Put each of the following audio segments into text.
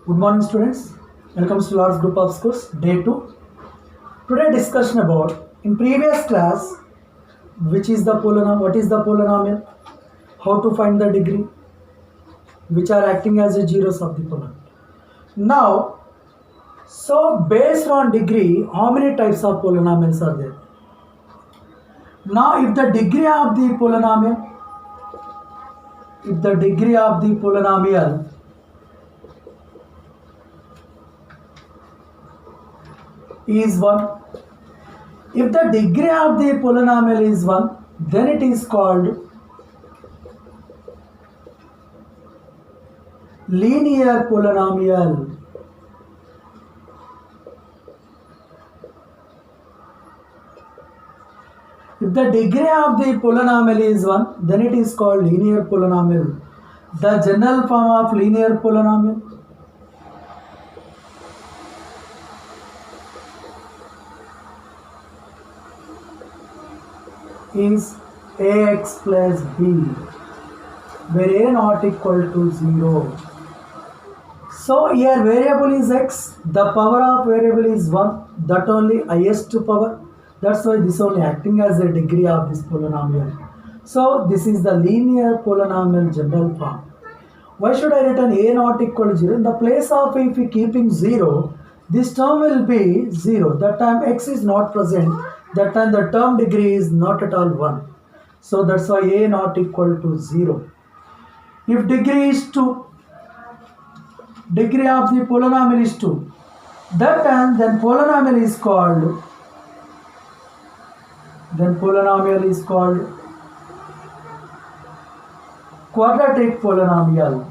Good morning, students. Welcome to Lord's Group of Schools, Day 2. Today discussion about, in previous class, which is the polynomial, what is the polynomial, how to find the degree, which are acting as the zeros of the polynomial. Now, so based on degree, how many types of polynomials are there? Now, if the degree of the polynomial is 1, if the degree of the polynomial is 1, then it is called linear polynomial. If the degree of the polynomial is 1, then it is called linear polynomial. The general form of linear polynomial is ax plus b, where a not equal to 0. So here variable is x, the power of variable is 1, that only highest power. That's why this only acting as a degree of this polynomial. So this is the linear polynomial general form. Why should I written a not equal to 0? In the place of if we keeping 0, this term will be 0. That time x is not present. That time the term degree is not at all 1. So that's why a not equal to 0. If degree is 2, degree of the polynomial is 2. That time then polynomial is called quadratic polynomial.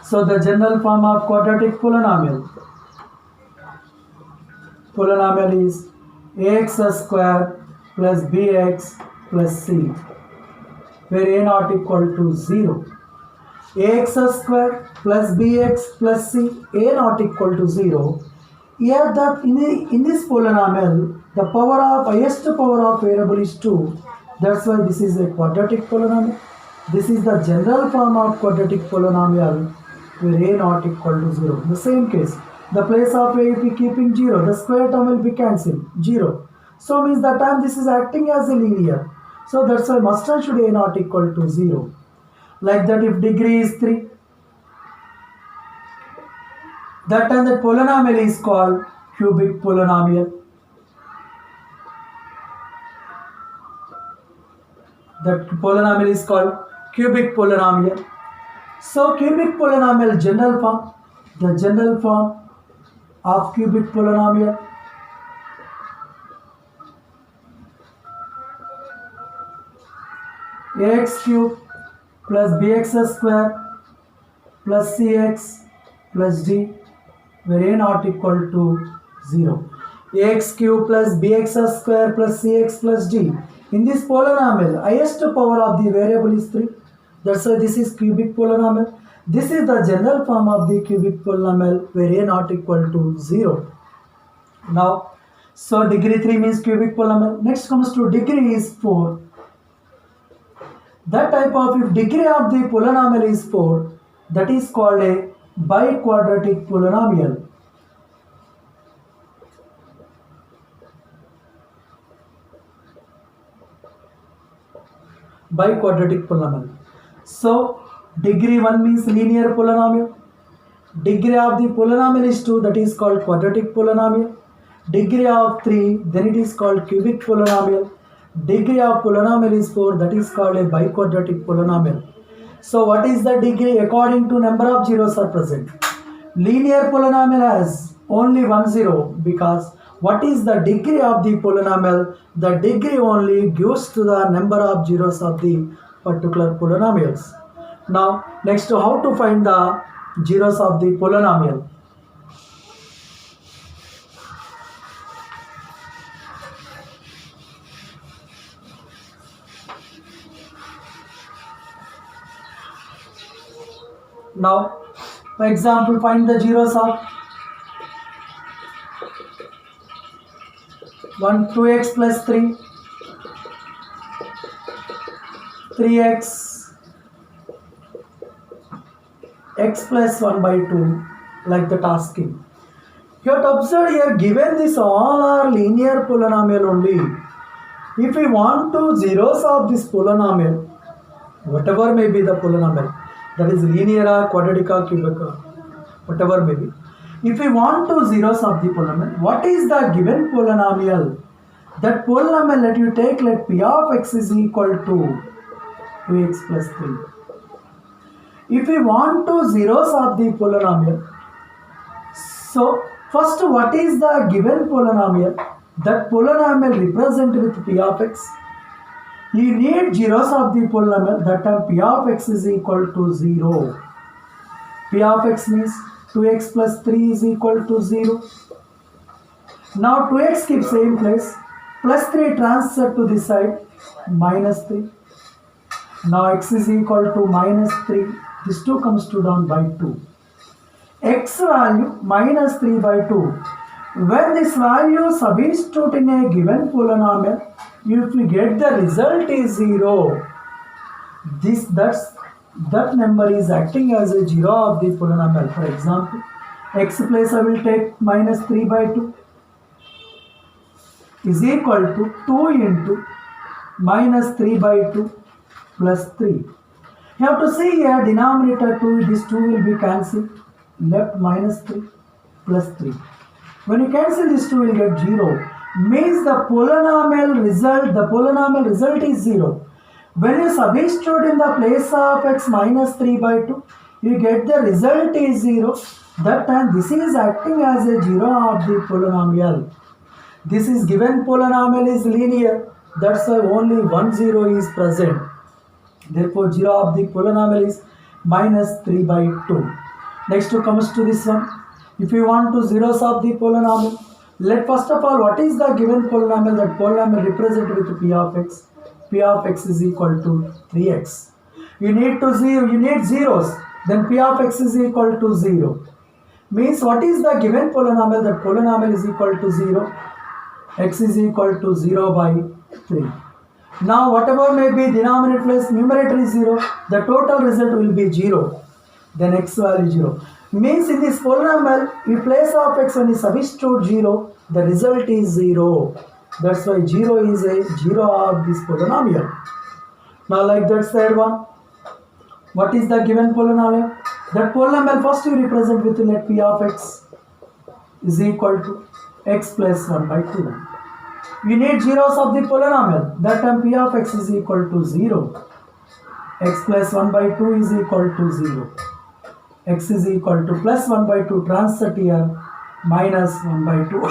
So the general form of quadratic polynomial is ax square plus bx plus c, where a not equal to 0. Ax square plus bx plus c, a not equal to 0. Here in this polynomial, the highest power of variable is 2. That's why this is a quadratic polynomial. This is the general form of quadratic polynomial, where a not equal to 0. The same case, the place of a if we keeping 0, the square term will be cancelled, 0. So means that time this is acting as a linear. So that's why must and should a not equal to 0. Like that, if degree is 3, that time the polynomial is called cubic polynomial. That polynomial is called cubic polynomial. So cubic polynomial general form, the general form of cubic polynomial ax cube plus bx square plus cx plus d, where a not equal to 0. Ax cube plus bx square plus cx plus d. In this polynomial, highest power of the variable is 3. That's why this is cubic polynomial. This is the general form of the cubic polynomial, where a not equal to 0. Now, so degree 3 means cubic polynomial. Next comes to degree is 4. That type of, if degree of the polynomial is 4, that is called a biquadratic polynomial. Biquadratic polynomial. So degree 1 means linear polynomial. Degree of the polynomial is 2, that is called quadratic polynomial. Degree of 3, then it is called cubic polynomial. Degree of polynomial is 4, that is called a biquadratic polynomial. So what is the degree? According to number of zeros are present. Linear polynomial has only 1 0, because what is the degree of the polynomial? The degree only gives to the number of zeros of the particular polynomials. Now next, how to find the zeros of the polynomial? Now, for example, find the zeros of 2x plus 3, 3x, x plus 1 by 2, like that asking. You have to observe here, given this all are linear polynomial only. If we want to zeros of this polynomial, whatever may be the polynomial, that is linear or quadratic or cubic or whatever may be. If we want to zeros of the polynomial, what is the given polynomial? That polynomial, let you take, let p of x is equal to 2x plus 3. If we want to zeros of the polynomial, so first what is the given polynomial? That polynomial represent with p of x. You need zeros of the polynomial, that time p of x is equal to 0. P of x means 2x plus 3 is equal to 0. Now 2x keeps same place, plus 3 transfer to this side, minus 3. Now x is equal to minus 3, this 2 comes to down by 2. X value minus 3 by 2. When this value substitute in a given polynomial, if we get the result is 0, that number is acting as a 0 of the polynomial. For example, x place I will take minus 3 by 2 is equal to 2 into minus 3 by 2 plus 3. You have to see here denominator 2, this 2 will be cancelled, left minus 3 plus 3. When you cancel this 2 will get 0, means the polynomial result is 0. When you substitute in the place of x minus 3 by 2, you get the result is 0. That time this is acting as a 0 of the polynomial. This is given polynomial is linear, that's why only 1 0 is present. Therefore 0 of the polynomial is minus 3 by 2. Next comes to this one. If you want to zeros of the polynomial, let first of all what is the given polynomial? That polynomial represented with p of x. P of x is equal to 3x. You need zeros, then p of x is equal to 0. Means what is the given polynomial? That polynomial is equal to 0. X is equal to 0 by 3. Now whatever may be denominator plus numerator is 0, the total result will be 0. Then x value 0. Means in this polynomial, in place of x when you substitute 0, the result is 0. That's why 0 is a 0 of this polynomial. Now like that third one. What is the given polynomial? That polynomial first you represent with let p of x is equal to x plus 1 by 2. We need zeros of the polynomial. That time p of x is equal to 0. X plus 1 by 2 is equal to 0. X is equal to plus 1 by 2 transfer here, minus 1 by 2.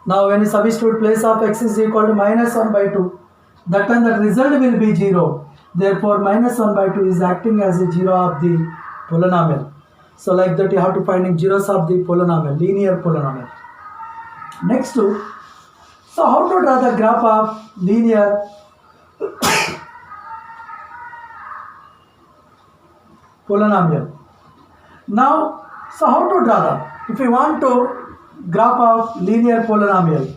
Now when you substitute place of x is equal to minus 1 by 2, that time the result will be 0. Therefore minus 1 by 2 is acting as a 0 of the polynomial. So like that you have to find zeros of the polynomial, linear polynomial. Next so how to draw the graph of linear polynomial. Now, so how to draw that? If we want to graph of linear polynomial,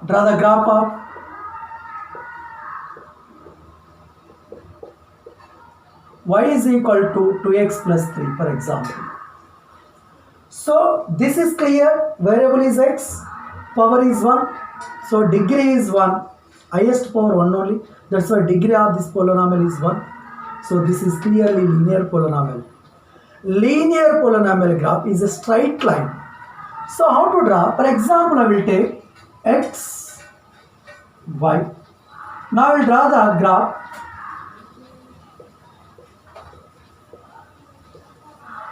draw the graph of y is equal to 2x plus 3, for example. So this is clear, variable is x, power is 1, so degree is 1, highest power 1 only, that's why degree of this polynomial is 1. So this is clearly linear polynomial. Linear polynomial graph is a straight line. So how to draw? For example, I will take x, y. Now I will draw the graph.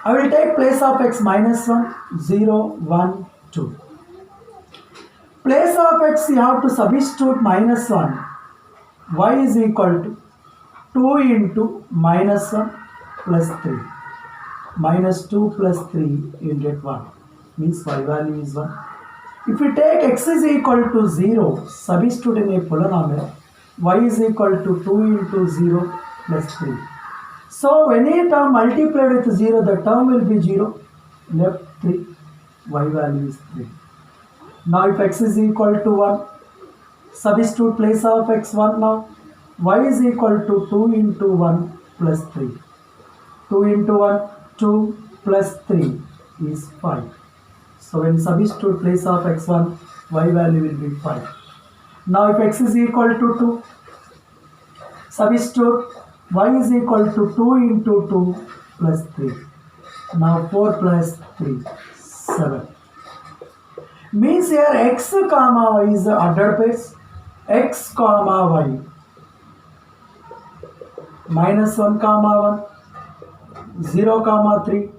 I will take place of x minus 1, 0, 1, 2. Place of x you have to substitute minus 1. Y is equal to 2 into minus 1 plus 3. Minus 2 plus 3 you will get 1. Means y value is 1. If we take x is equal to 0, substitute in a polynomial, y is equal to 2 into 0 plus 3. So any term multiplied with 0, the term will be 0, left 3, y value is 3. Now if x is equal to 1, Substitute place of x1 now. Y is equal to 2 into 1 plus 3. 2 into 1, 2 plus 3 is 5. So when substitute place of x1, y value will be 5. Now if x is equal to 2, substitute y is equal to 2 into 2 plus 3. Now 4 plus 3, 7. Means here x comma y is the ordered pairs. X comma y. Minus 1 comma 1. 0 comma 3.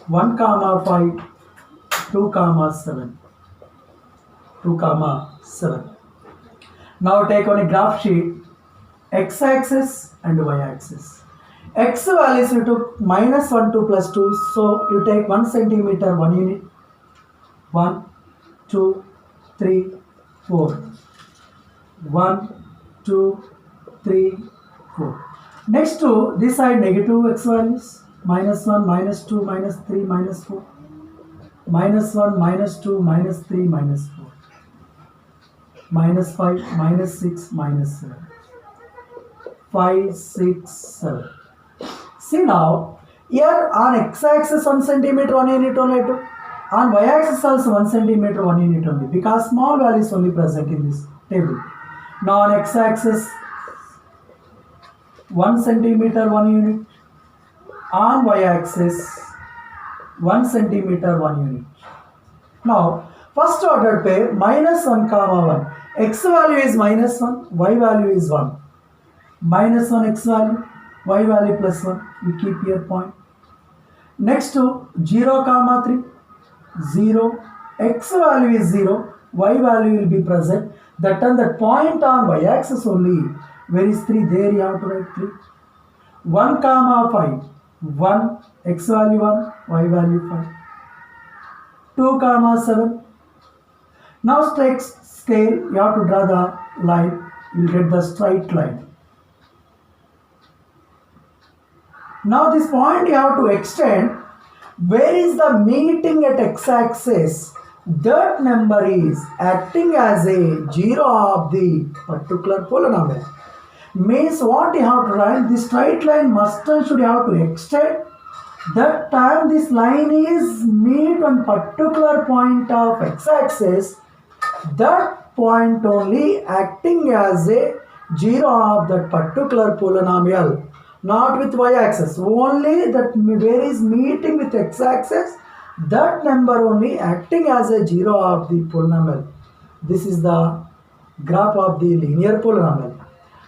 1 comma 5. 2 comma 7. 2 comma 7. Now take on a graph sheet. X-axis and y-axis. X values you took minus 1, 2 plus 2. So you take 1 centimeter, 1 unit. 1, 2, 3, 4. 1, 2, 3, 4. Next to this side negative x values. Minus 1, minus 2, minus 3, minus 4. Minus 1, minus 2, minus 3, minus 4. Minus 5, minus 6, minus 7. 5, 6, 7. See now, here on x-axis 1 centimeter 1 unit only, on y-axis also 1 centimeter 1 unit only, because small value is only present in this table. Now on x-axis 1 centimeter 1 unit, on y-axis 1 centimeter 1 unit. Now first order pair minus 1 comma 1. X value is minus 1, y value is 1. Minus 1 x value, y value plus 1. You keep your point. Next to 0 comma 3. 0. X value is 0. Y value will be present. That time that point on y axis only. Where is 3? There you have to write 3. 1 comma 5. 1. X value 1. Y value 5. 2 comma 7. Now take scale. You have to draw the line. You will get the straight line. Now this point you have to extend. Where is the meeting at x-axis? That number is acting as a 0 of the particular polynomial. Means what you have to write? This straight line must and should have to extend. That time this line is meet on particular point of x-axis. That point only acting as a 0 of that particular polynomial. Not with y-axis, only that where is meeting with x-axis, that number only acting as a 0 of the polynomial. This is the graph of the linear polynomial.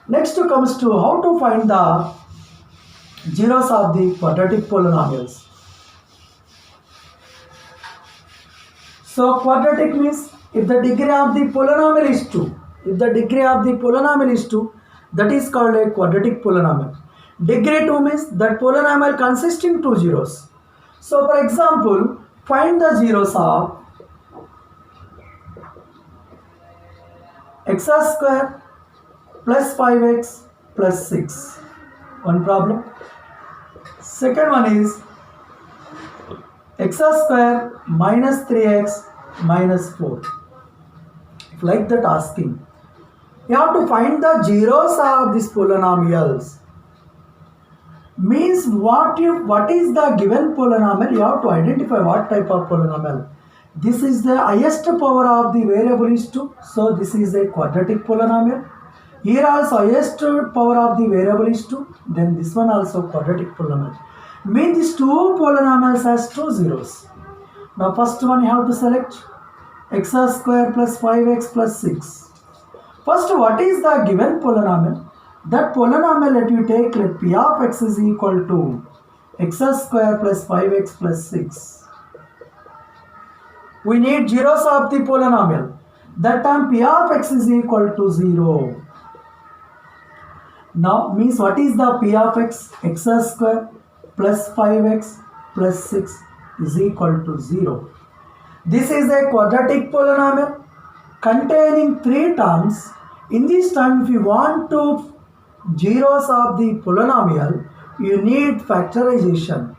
Next comes to how to find the zeros of the quadratic polynomials. So quadratic means if the degree of the polynomial is 2, if the degree of the polynomial is 2, that is called a quadratic polynomial. Degree 2 means that polynomial consisting 2 zeros. So for example, find the zeros of x square plus 5x plus 6. One problem. Second one is x square minus 3x minus 4. Like that asking. You have to find the zeros of these polynomials. Means what is the given polynomial, you have to identify what type of polynomial. This is the highest power of the variable is 2, so this is a quadratic polynomial. Here also highest power of the variable is 2, then this one also quadratic polynomial. Means these two polynomials has 2 zeros. Now first one you have to select x square plus 5x plus 6. First, what is the given polynomial? That polynomial that you take, let p of x is equal to x square plus 5x plus 6. We need zeros of the polynomial. That time p of x is equal to 0. Now means what is the p of x? X square plus 5x plus 6 is equal to 0. This is a quadratic polynomial containing 3 terms. In this term, if you want to zeros of the polynomial, you need factorization.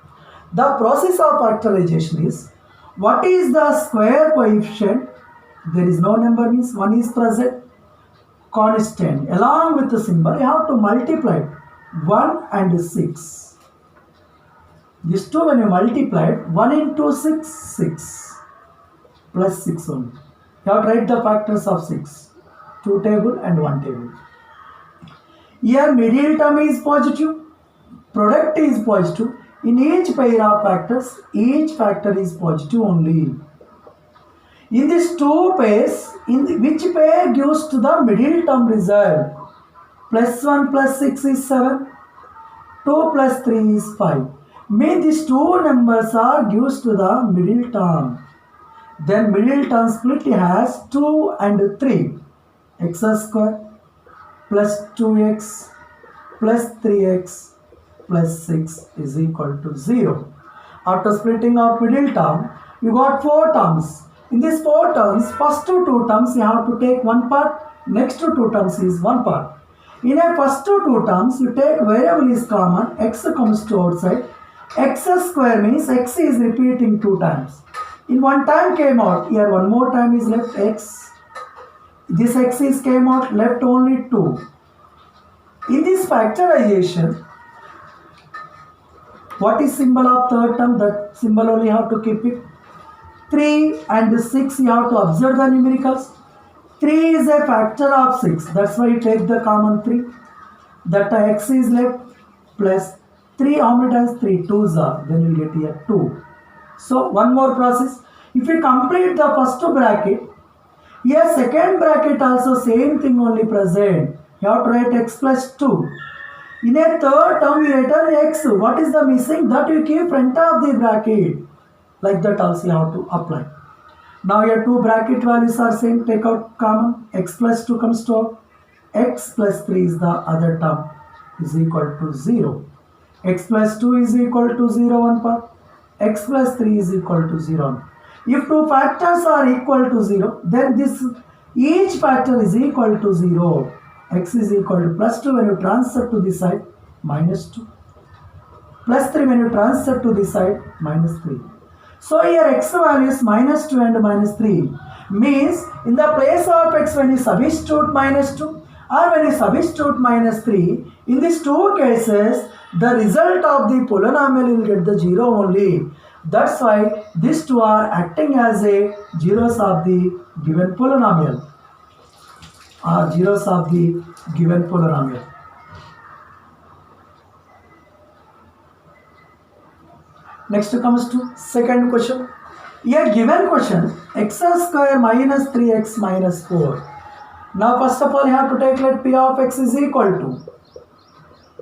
The process of factorization is, what is the square coefficient? There is no number, means 1 is present. constant along with the symbol, you have to multiply it. 1 and 6. These two, when you multiply it, 1 into 6, 6 plus 6 only. You have to write the factors of 6. 2 table and 1 table. Here middle term is positive, product is positive. In each pair of factors, each factor is positive only. In these two pairs, which pair gives to the middle term result? Plus 1 plus 6 is 7. 2 plus 3 is 5. Mean these two numbers are gives to the middle term. Then middle term split has 2 and 3. X square plus 2x plus 3x plus 6 is equal to 0. After splitting of middle term, you got 4 terms. In these 4 terms, first two terms you have to take one part, next two terms is one part. In a first two terms, you take variable is common, x comes to outside. X square means x is repeating 2 times. In one time came out, here one more time is left x. This x is came out, left only 2. In this factorization, what is symbol of third term? That symbol only have to keep it. 3 and 6 you have to observe the numericals. 3 is a factor of 6. That's why you take the common 3. That x is left plus 3. How many times? 3 2s are. Then you get here 2. So one more process. If you complete the first bracket, here second bracket also same thing only present. You have to write x plus 2. In a third term you return x. What is the missing? That you keep front of the bracket. Like that also you have to apply. Now your two bracket values are same. Take out common. X plus 2 comes to out. X plus 3 is the other term is equal to 0. X plus 2 is equal to 0 one part. X plus 3 is equal to 0. If two factors are equal to 0, then this each factor is equal to 0. X is equal to plus 2 when you transfer to this side, minus 2. Plus 3 when you transfer to this side, minus 3. So here x value is minus 2 and minus 3. Means in the place of x when you substitute minus 2 or when you substitute minus 3, in these two cases, the result of the polynomial will get the 0 only. That's why these two are acting as a zeros of the given polynomial. Zeros of the given polynomial. Next comes to second question. Here given question, x square minus 3x minus 4. Now first of all you have to take let p of x is equal to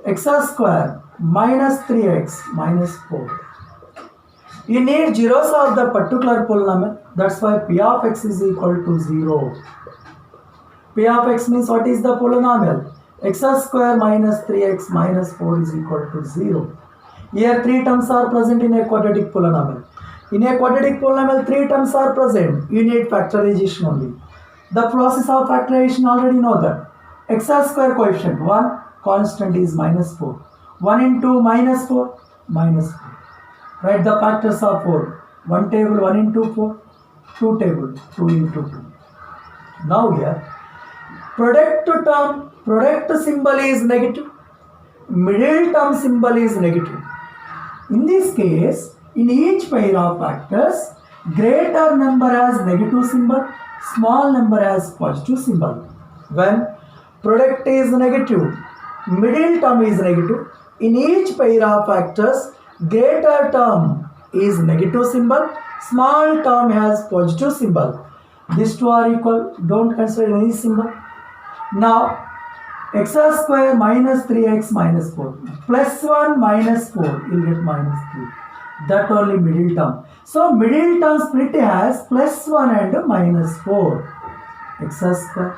x square minus 3x minus 4. You need zeros of the particular polynomial. That's why p of x is equal to 0. P of x means what is the polynomial? X square minus 3x minus 4 is equal to 0. Here 3 terms are present in a quadratic polynomial. In a quadratic polynomial 3 terms are present. You need factorization only. The process of factorization already know that. X square coefficient 1, constant is minus 4. 1 into minus 4, minus 4. Write the factors of 4. 1 table 1 into 4, 2 table 2 into 2. Now here, product term, product symbol is negative, middle term symbol is negative. In this case, in each pair of factors, greater number has negative symbol, small number has positive symbol. When product is negative, middle term is negative, in each pair of factors, greater term is negative symbol, small term has positive symbol. These two are equal, don't consider any symbol. Now, x square minus 3x minus 4 plus 1 minus 4, you will get minus 3. That only middle term. So, middle term split has plus 1 and minus 4. X square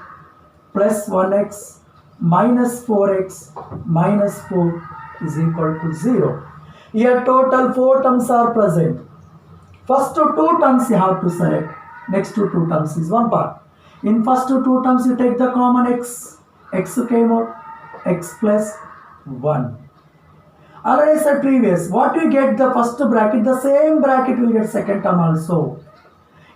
plus 1x minus 4x minus 4 is equal to 0. Here total 4 terms are present. First two terms you have to select. Next two terms is one part. In first two terms you take the common x. X came out. X plus 1. Already said previous. What you get the first bracket, the same bracket will get second term also.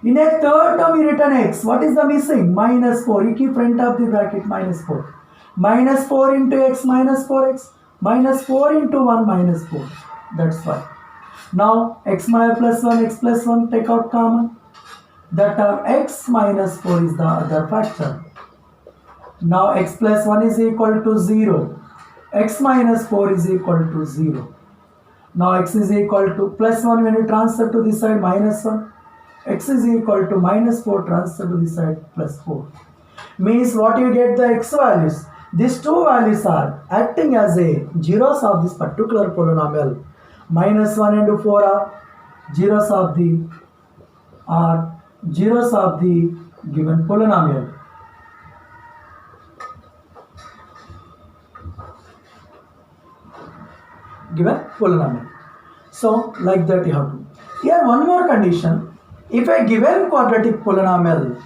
In a third term, you written x. What is the missing? Minus 4. You keep front of the bracket minus 4. Minus 4 into x minus 4x. Minus 4 into 1 minus 4. That's why. Now x minus plus 1, x plus 1, take out common. The term x minus 4 is the other factor. Now x plus 1 is equal to 0. X minus 4 is equal to 0. Now x is equal to plus 1 when you transfer to this side minus 1. X is equal to minus 4 transfer to this side plus 4. Means what you get the x values. These two values are acting as a zeros of this particular polynomial. Minus 1 and 4 are zeros of the given polynomial. So like that you have to. Here one more condition. If a given quadratic polynomial,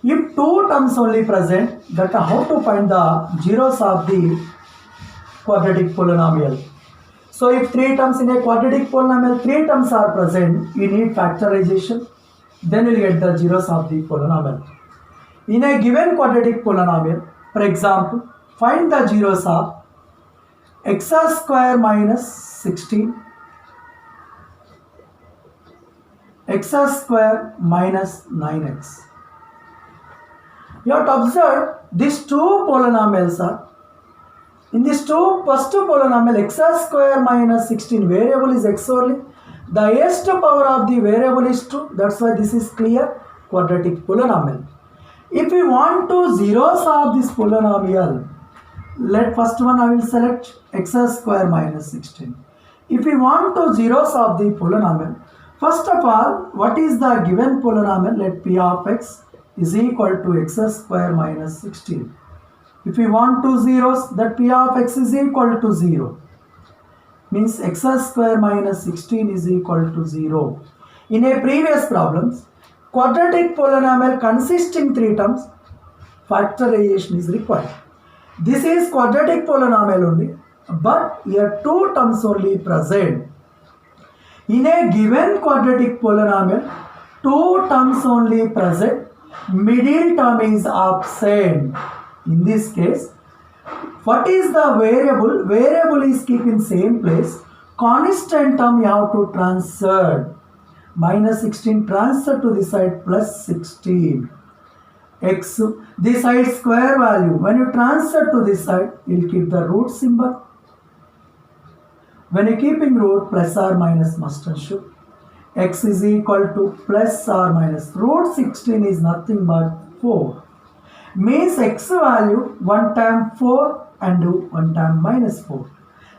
if two terms only present, that how to find the zeros of the quadratic polynomial. So if three terms in a quadratic polynomial, three terms are present, you need factorization, then you will get the zeros of the polynomial. In a given quadratic polynomial, for example, find the zeros of x square minus 16, x square minus 9x. You have to observe these two polynomials are, in these first two polynomial x square minus 16 variable is x only, the highest power of the variable is 2, that's why this is clear quadratic polynomial. If we want to zeros of this polynomial, let first one I will select x square minus 16. If we want to zeros of the polynomial, first of all, what is the given polynomial? Let p of x is equal to x square minus 16. If we want to zeros, that p of x is equal to 0. Means x square minus 16 is equal to 0. In a previous problems, quadratic polynomial consisting three terms, factorization is required. This is quadratic polynomial only, but here two terms only present. In a given quadratic polynomial, two terms only present, middle term is absent. In this case, what is the variable? Variable is keep in same place. Constant term you have to transfer. Minus 16 transfer to this side plus 16. X, this side square value. When you transfer to this side, you will keep the root symbol. When you keep in root, plus or minus must and should. X is equal to plus or minus. Root 16 is nothing but 4. Means x value 1 time 4 and 1 time minus 4.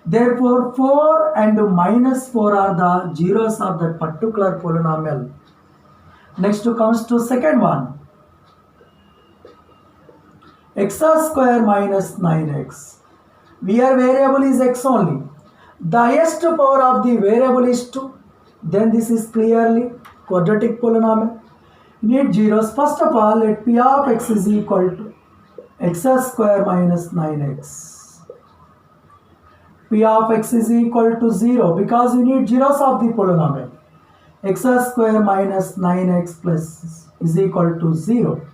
Therefore, 4 and minus 4 are the zeros of that particular polynomial. Next comes to second one. X square minus 9x. Where variable is x only. The highest power of the variable is 2. Then this is clearly quadratic polynomial. Need zeros. First of all, let p of x is equal to x square minus 9x. P of x is equal to 0 because you need zeros of the polynomial. X square minus 9x plus is equal to 0.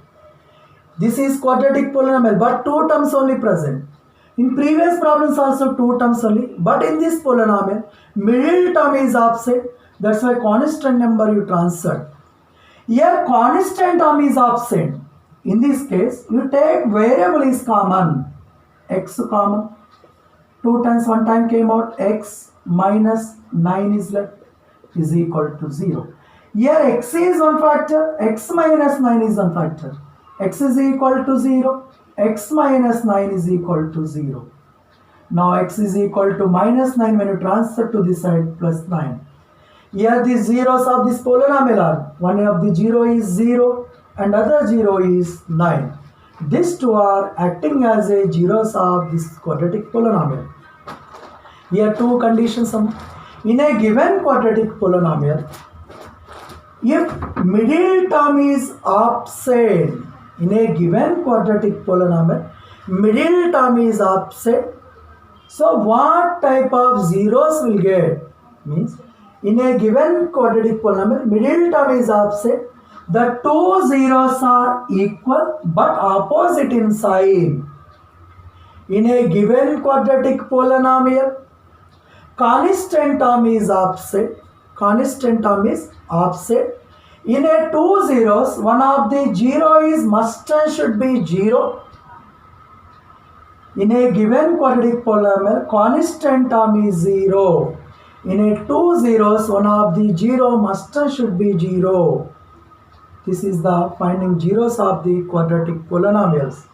This is quadratic polynomial, but two terms only present. In previous problems also two terms only, but in this polynomial, middle term is absent. That's why constant number you transfer. Here constant term is absent. In this case, you take variable is common. X common. 2 times 1 time came out. X minus 9 is left is equal to 0. Here x is one factor. X minus 9 is one factor. X is equal to 0. X minus 9 is equal to 0. Now x is equal to minus 9 when you transfer to this side plus 9. Here the zeros of this polynomial are, one of the 0 is 0 and other 0 is 9. These two are acting as a zeros of this quadratic polynomial. Here two conditions. In a given quadratic polynomial, if middle term is absent, in a given quadratic polynomial, middle term is absent. So what type of zeros will get? Means In a given quadratic polynomial, middle term is opposite. The two zeros are equal but opposite in sign. In a given quadratic polynomial, constant term is opposite. Constant term is opposite. In a two zeros, one of the zero is must and should be zero. In a given quadratic polynomial, constant term is zero. In a two zeros, one of the zero must and should be zero. This is the finding zeros of the quadratic polynomials.